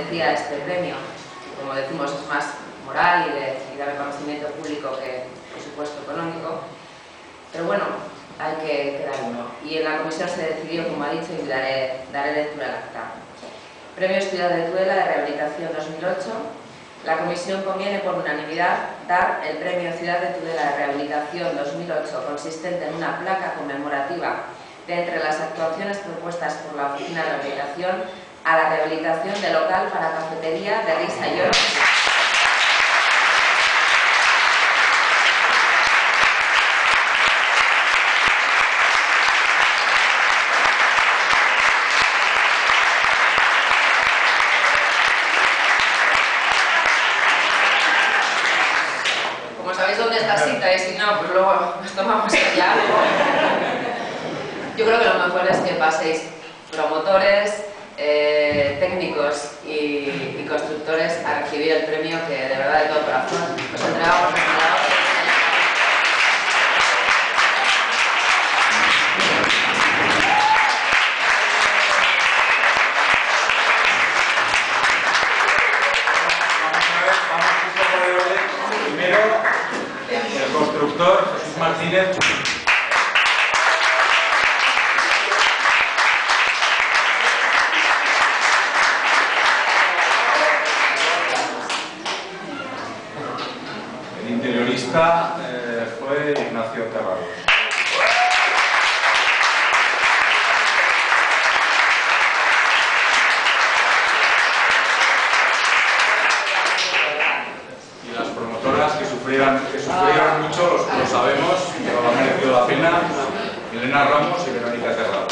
decía, este premio, que como decimos es más moral y de reconocimiento público que por supuesto económico, pero bueno, hay que dar uno. Y en la comisión se decidió, como ha dicho, y daré lectura al acta. Premio Ciudad de Tudela de Rehabilitación 2008. La comisión conviene por unanimidad dar el Premio Ciudad de Tudela de Rehabilitación 2008, consistente en una placa conmemorativa de entre las actuaciones propuestas por la Oficina de Rehabilitación a la rehabilitación del local para cafetería de Risa York. Como sabéis dónde está cita y si no, pues luego nos tomamos aquí algo. Yo creo que lo mejor es que paséis promotores, técnicos y constructores a recibir el premio que de verdad de todo corazón os entregamos. Primero, el constructor Jesús Martínez. El interiorista fue Ignacio Terrado. Que sufrieron mucho, lo sabemos, pero ha merecido la pena, Elena Ramos y Verónica Terrado.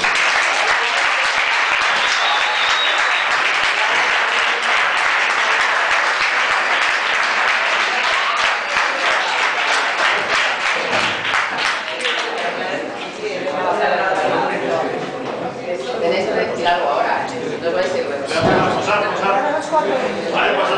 Tenéis que decir algo ahora, no os vais a ir. Vale, pues